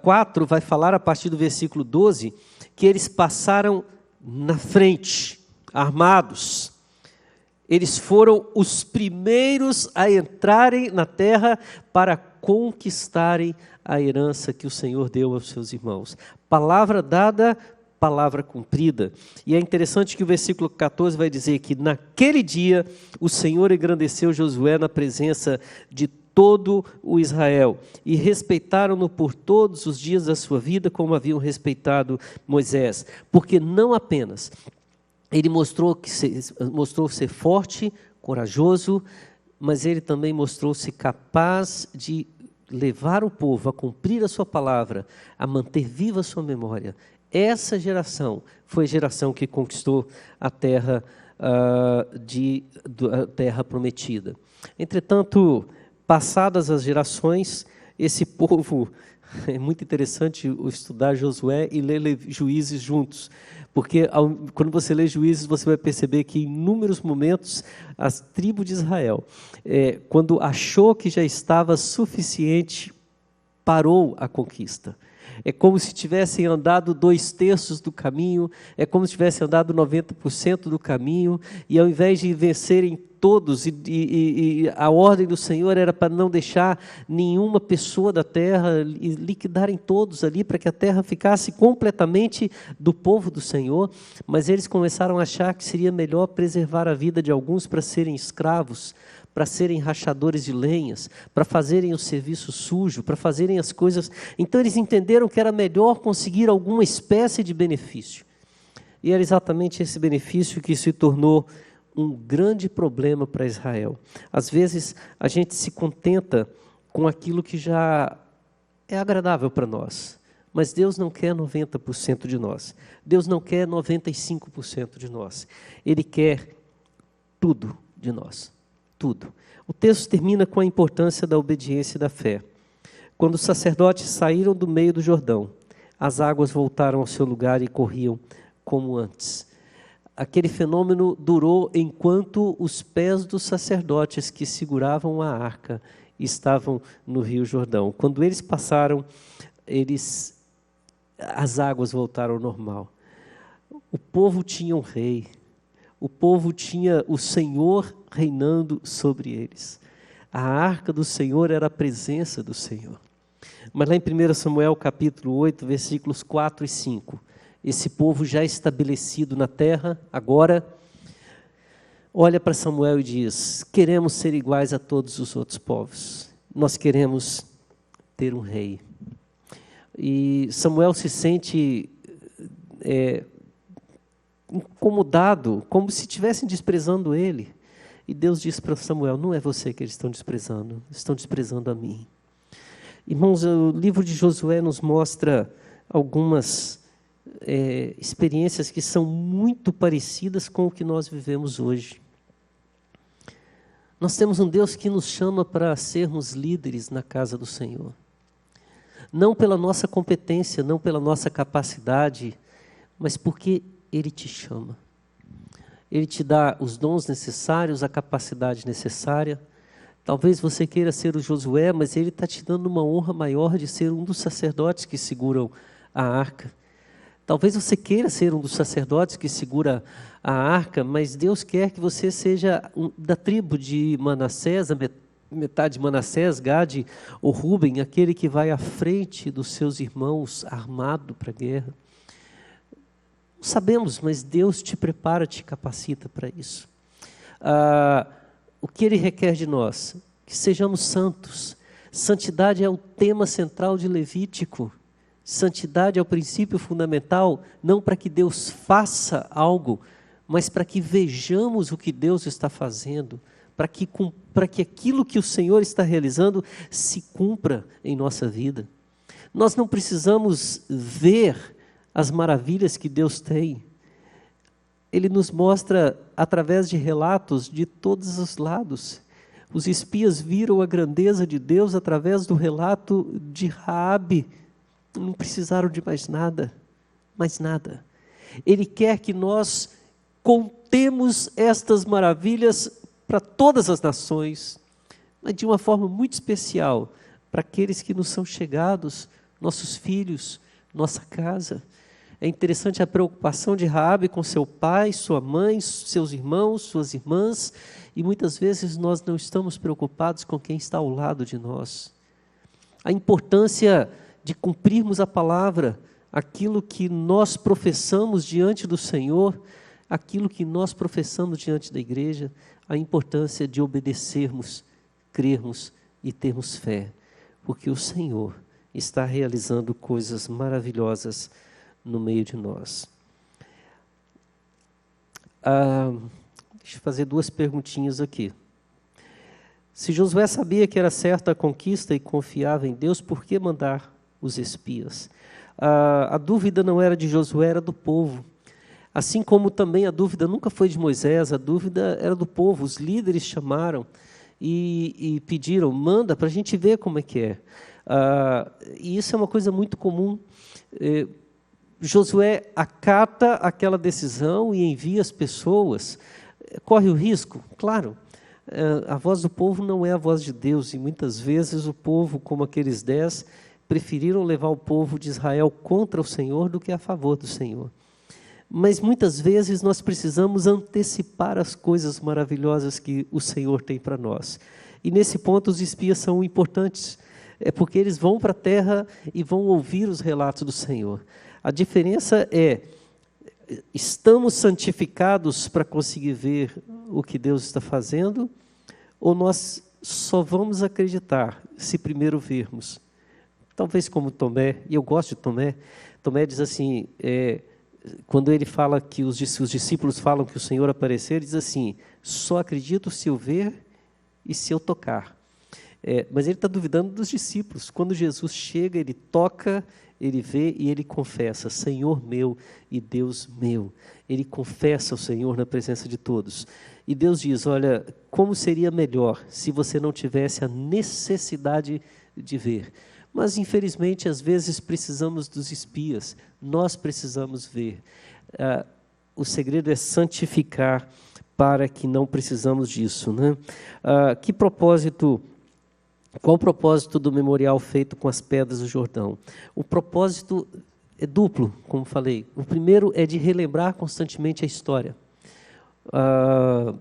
4 vai falar, a partir do versículo 12, que eles passaram na frente, armados. Eles foram os primeiros a entrarem na terra para conquistarem a herança que o Senhor deu aos seus irmãos. Palavra dada, palavra cumprida. E é interessante que o versículo 14 vai dizer que naquele dia o Senhor engrandeceu Josué na presença de todo o Israel, e respeitaram-no por todos os dias da sua vida, como haviam respeitado Moisés, porque não apenas ele mostrou ser forte, corajoso, mas ele também mostrou-se capaz de levar o povo a cumprir a sua palavra, a manter viva a sua memória. Essa geração foi a geração que conquistou a terra, a terra prometida. Entretanto, passadas as gerações, esse povo, é muito interessante estudar Josué e ler Juízes juntos, porque quando você lê Juízes, você vai perceber que em inúmeros momentos, as tribos de Israel, quando achou que já estava suficiente, parou a conquista. É como se tivessem andado 2/3 do caminho, é como se tivessem andado 90% do caminho, e ao invés de vencerem todos, e a ordem do Senhor era para não deixar nenhuma pessoa da terra, e liquidarem todos ali, para que a terra ficasse completamente do povo do Senhor, mas eles começaram a achar que seria melhor preservar a vida de alguns para serem escravos, para serem rachadores de lenhas, para fazerem o serviço sujo, para fazerem as coisas. Então eles entenderam que era melhor conseguir alguma espécie de benefício. E era exatamente esse benefício que se tornou um grande problema para Israel. Às vezes a gente se contenta com aquilo que já é agradável para nós, mas Deus não quer 90% de nós. Deus não quer 95% de nós. Ele quer tudo de nós. Tudo. O texto termina com a importância da obediência e da fé. Quando os sacerdotes saíram do meio do Jordão, as águas voltaram ao seu lugar e corriam como antes. Aquele fenômeno durou enquanto os pés dos sacerdotes que seguravam a arca estavam no Rio Jordão. Quando eles passaram, as águas voltaram ao normal. O povo tinha um rei. O povo tinha o Senhor reinando sobre eles. A arca do Senhor era a presença do Senhor. Mas lá em 1 Samuel capítulo 8, versículos 4 e 5, esse povo já estabelecido na terra, agora, olha para Samuel e diz: queremos ser iguais a todos os outros povos. Nós queremos ter um rei. E Samuel se sente incomodado, como se estivessem desprezando ele. E Deus diz para Samuel: não é você que eles estão desprezando a mim. Irmãos, o livro de Josué nos mostra algumas experiências que são muito parecidas com o que nós vivemos hoje. Nós temos um Deus que nos chama para sermos líderes na casa do Senhor. Não pela nossa competência, não pela nossa capacidade, mas porque Ele te chama. Ele te dá os dons necessários, a capacidade necessária. Talvez você queira ser o Josué, mas Ele está te dando uma honra maior de ser um dos sacerdotes que seguram a arca. Talvez você queira ser um dos sacerdotes que segura a arca, mas Deus quer que você seja da tribo de Manassés, metade de Manassés, Gade ou Ruben, aquele que vai à frente dos seus irmãos armado para a guerra. Sabemos, mas Deus te prepara, te capacita para isso. O que Ele requer de nós? Que sejamos santos. Santidade é o tema central de Levítico. Santidade é o princípio fundamental, não para que Deus faça algo, mas para que vejamos o que Deus está fazendo, para que aquilo que o Senhor está realizando se cumpra em nossa vida. Nós não precisamos ver as maravilhas que Deus tem. Ele nos mostra através de relatos de todos os lados. Os espias viram a grandeza de Deus através do relato de Raabe. Não precisaram de mais nada, mais nada. Ele quer que nós contemos estas maravilhas para todas as nações, mas de uma forma muito especial para aqueles que nos são chegados, nossos filhos, nossa casa. É interessante a preocupação de Raabe com seu pai, sua mãe, seus irmãos, suas irmãs, e muitas vezes nós não estamos preocupados com quem está ao lado de nós. A importância de cumprirmos a palavra, aquilo que nós professamos diante do Senhor, aquilo que nós professamos diante da igreja, a importância de obedecermos, crermos e termos fé, porque o Senhor está realizando coisas maravilhosas no meio de nós. Deixa eu fazer 2 perguntinhas aqui. Se Josué sabia que era certa a conquista e confiava em Deus, por que mandar os espias? A dúvida não era de Josué, era do povo. Assim como também a dúvida nunca foi de Moisés, a dúvida era do povo. Os líderes chamaram e pediram, manda para a gente ver como é que é. E isso é uma coisa muito comum. Josué acata aquela decisão e envia as pessoas. Corre o risco? Claro. A voz do povo não é a voz de Deus, e muitas vezes o povo, como aqueles 10, preferiram levar o povo de Israel contra o Senhor do que a favor do Senhor. Mas muitas vezes nós precisamos antecipar as coisas maravilhosas que o Senhor tem para nós. E nesse ponto os espias são importantes, porque eles vão para a terra e vão ouvir os relatos do Senhor. A diferença é, estamos santificados para conseguir ver o que Deus está fazendo, ou nós só vamos acreditar se primeiro vermos? Talvez como Tomé, e eu gosto de Tomé. Tomé diz assim, quando ele fala que os discípulos falam que o Senhor apareceu, ele diz assim, só acredito se eu ver e se eu tocar. Mas ele está duvidando dos discípulos. Quando Jesus chega, ele toca, ele vê e ele confessa, Senhor meu e Deus meu. Ele confessa o Senhor na presença de todos. E Deus diz, olha, como seria melhor se você não tivesse a necessidade de ver. Mas, infelizmente, às vezes precisamos dos espias, nós precisamos ver. O segredo é santificar para que não precisamos disso, né? Qual o propósito do memorial feito com as pedras do Jordão? O propósito é duplo, como falei. O primeiro é de relembrar constantemente a história. Lá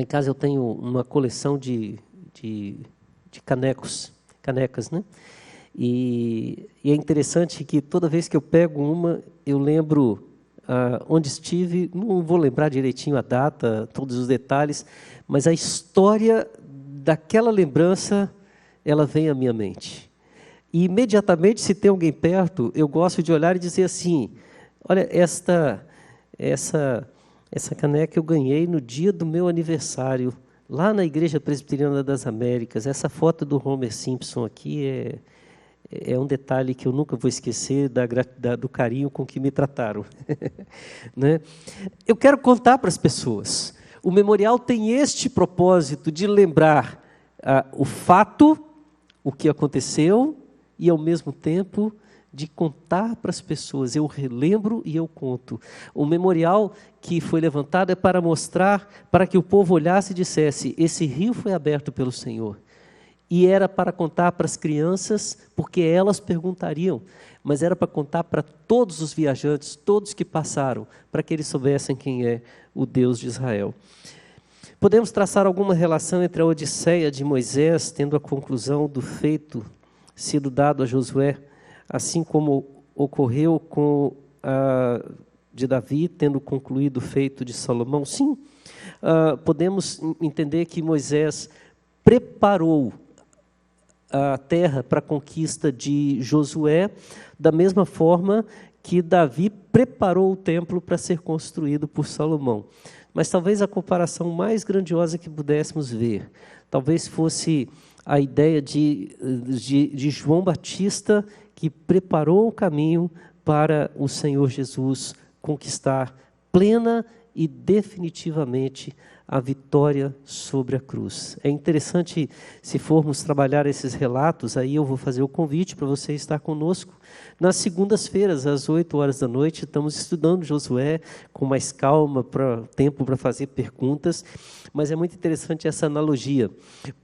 em casa eu tenho uma coleção de canecas, né? E é interessante que toda vez que eu pego uma, eu lembro onde estive, não vou lembrar direitinho a data, todos os detalhes, mas a história daquela lembrança, ela vem à minha mente. E imediatamente, se tem alguém perto, eu gosto de olhar e dizer assim, olha, essa caneca eu ganhei no dia do meu aniversário, lá na Igreja Presbiteriana das Américas. Essa foto do Homer Simpson aqui é um detalhe que eu nunca vou esquecer do carinho com que me trataram. Né? Eu quero contar para as pessoas. O memorial tem este propósito de lembrar o fato, o que aconteceu, e ao mesmo tempo de contar para as pessoas. Eu relembro e eu conto. O memorial que foi levantado é para mostrar, para que o povo olhasse e dissesse, esse rio foi aberto pelo Senhor. E era para contar para as crianças, porque elas perguntariam, mas era para contar para todos os viajantes, todos que passaram, para que eles soubessem quem é o Deus de Israel. Podemos traçar alguma relação entre a Odisseia de Moisés, tendo a conclusão do feito sido dado a Josué, assim como ocorreu com a de Davi, tendo concluído o feito de Salomão? Sim, podemos entender que Moisés preparou a terra para a conquista de Josué, da mesma forma que Davi preparou o templo para ser construído por Salomão. Mas talvez a comparação mais grandiosa que pudéssemos ver, talvez fosse a ideia de João Batista, que preparou o caminho para o Senhor Jesus conquistar plena e definitivamente a vitória sobre a cruz. É interessante, se formos trabalhar esses relatos, aí eu vou fazer o convite para você estar conosco. Nas segundas-feiras, às 8 horas da noite, estamos estudando Josué com mais calma, tempo para fazer perguntas, mas é muito interessante essa analogia,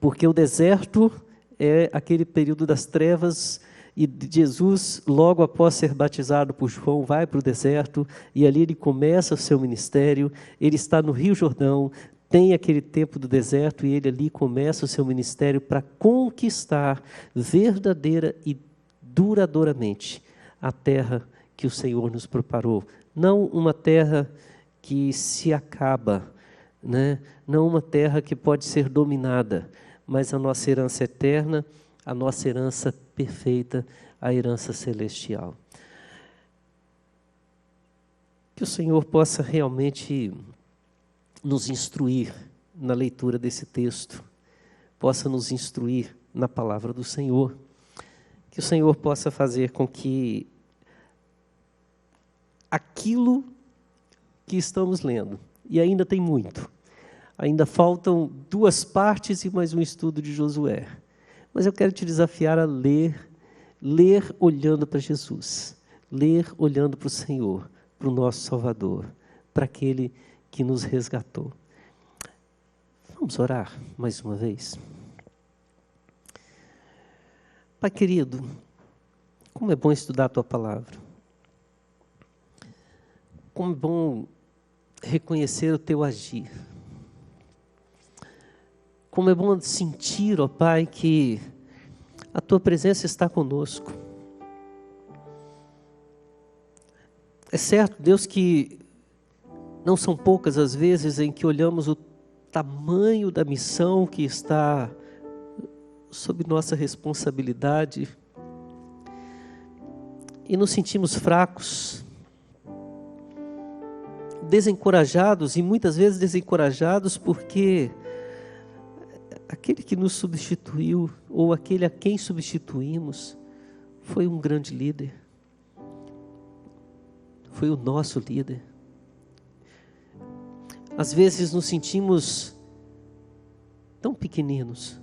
porque o deserto é aquele período das trevas, e Jesus, logo após ser batizado por João, vai para o deserto, e ali ele começa o seu ministério. Ele está no Rio Jordão, tem aquele tempo do deserto, e ele ali começa o seu ministério para conquistar verdadeira e duradouramente a terra que o Senhor nos preparou. Não uma terra que se acaba, né? Não uma terra que pode ser dominada, mas a nossa herança eterna, a nossa herança perfeita, a herança celestial. Que o Senhor possa realmente nos instruir na leitura desse texto, possa nos instruir na palavra do Senhor, que o Senhor possa fazer com que aquilo que estamos lendo, e ainda tem muito, ainda faltam 2 partes e mais um estudo de Josué, mas eu quero te desafiar a ler olhando para Jesus, ler olhando para o Senhor, para o nosso Salvador, para aquele que nos resgatou. Vamos orar mais uma vez? Pai querido, como é bom estudar a Tua Palavra. Como é bom reconhecer o Teu agir. Como é bom sentir, ó Pai, que a Tua presença está conosco. É certo, Deus, que não são poucas as vezes em que olhamos o tamanho da missão que está sob nossa responsabilidade e nos sentimos fracos, desencorajados, e muitas vezes desencorajados porque aquele que nos substituiu, ou aquele a quem substituímos, foi um grande líder. Foi o nosso líder. Às vezes nos sentimos tão pequeninos,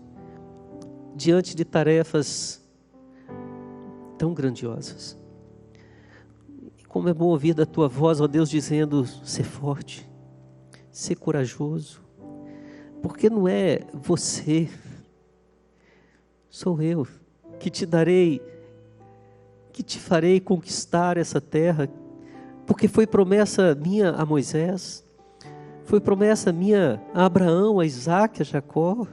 diante de tarefas tão grandiosas. E como é bom ouvir da Tua voz, ó Deus, dizendo: ser forte, ser corajoso, porque não é você, sou eu, que te darei, que te farei conquistar essa terra, porque foi promessa minha a Moisés, foi promessa minha a Abraão, a Isaac, a Jacó,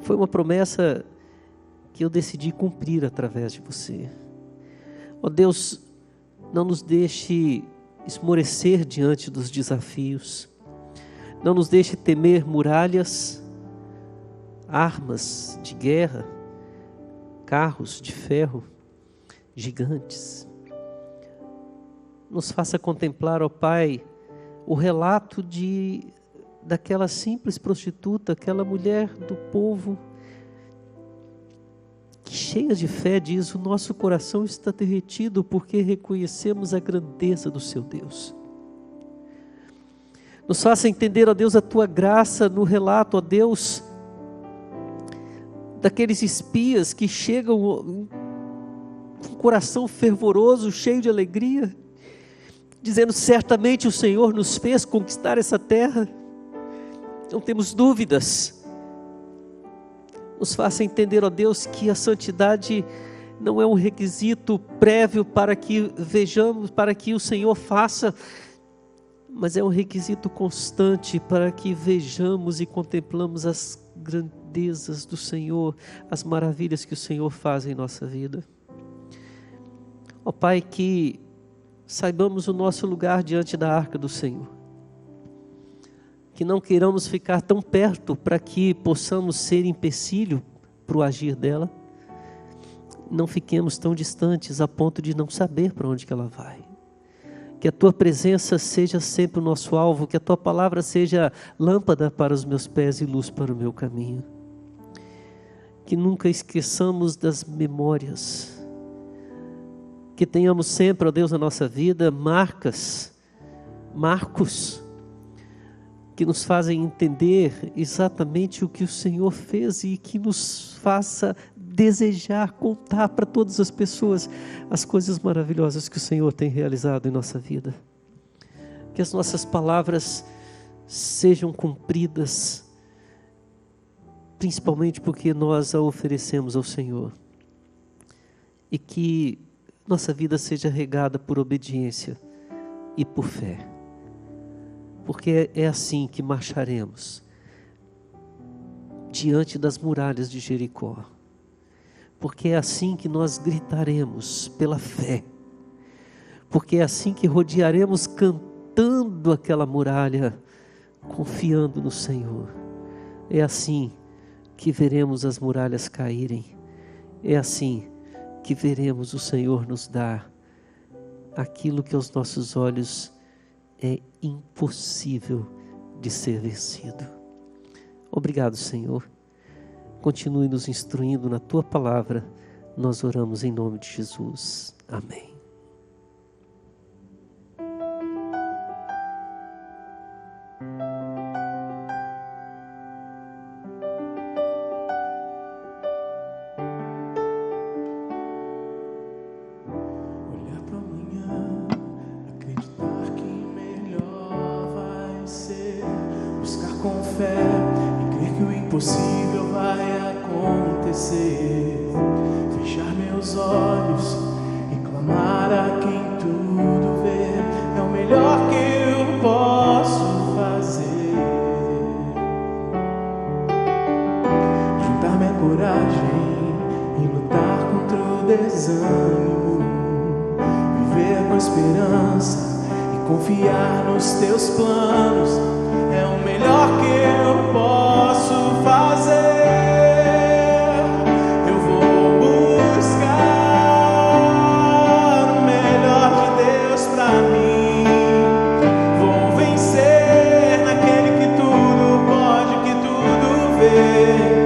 foi uma promessa que eu decidi cumprir através de você. Ó Deus, não nos deixe esmorecer diante dos desafios, não nos deixe temer muralhas, armas de guerra, carros de ferro, gigantes. Nos faça contemplar, ó Pai, o relato daquela simples prostituta, aquela mulher do povo, que cheia de fé diz: o nosso coração está derretido porque reconhecemos a grandeza do seu Deus. Nos faça entender, ó Deus, a Tua graça no relato, ó Deus, daqueles espias que chegam com o coração fervoroso, cheio de alegria, dizendo: certamente o Senhor nos fez conquistar essa terra, não temos dúvidas. Nos faça entender, ó Deus, que a santidade não é um requisito prévio para que vejamos, para que o Senhor faça, mas é um requisito constante para que vejamos e contemplamos as grandezas do Senhor, as maravilhas que o Senhor faz em nossa vida. Ó Pai, que saibamos o nosso lugar diante da arca do Senhor, que não queiramos ficar tão perto para que possamos ser empecilho para o agir dela, não fiquemos tão distantes a ponto de não saber para onde que ela vai. Que a Tua presença seja sempre o nosso alvo, que a Tua palavra seja lâmpada para os meus pés e luz para o meu caminho. que nunca esqueçamos das memórias, que tenhamos sempre, ó Deus, na nossa vida, marcos, que nos fazem entender exatamente o que o Senhor fez e que nos faça desejar contar para todas as pessoas as coisas maravilhosas que o Senhor tem realizado em nossa vida. Que as nossas palavras sejam cumpridas, principalmente porque nós a oferecemos ao Senhor. E que nossa vida seja regada por obediência e por fé. Porque é assim que marcharemos diante das muralhas de Jericó. Porque é assim que nós gritaremos pela fé. Porque é assim que rodearemos cantando aquela muralha, confiando no Senhor. É assim que veremos as muralhas caírem. É assim que veremos o Senhor nos dar aquilo que aos nossos olhos é impossível de ser vencido. Obrigado, Senhor. Continue nos instruindo na Tua palavra. Nós oramos em nome de Jesus. Amém. Com fé e crer que o impossível vai acontecer. Fechar meus olhos e clamar a quem tudo vê. É o melhor que eu posso fazer. Juntar minha coragem e lutar contra o desânimo. Viver com esperança e confiar nos teus planos. É o melhor que eu posso fazer. Eu vou buscar o melhor de Deus pra mim. Vou vencer naquele que tudo pode, que tudo vê.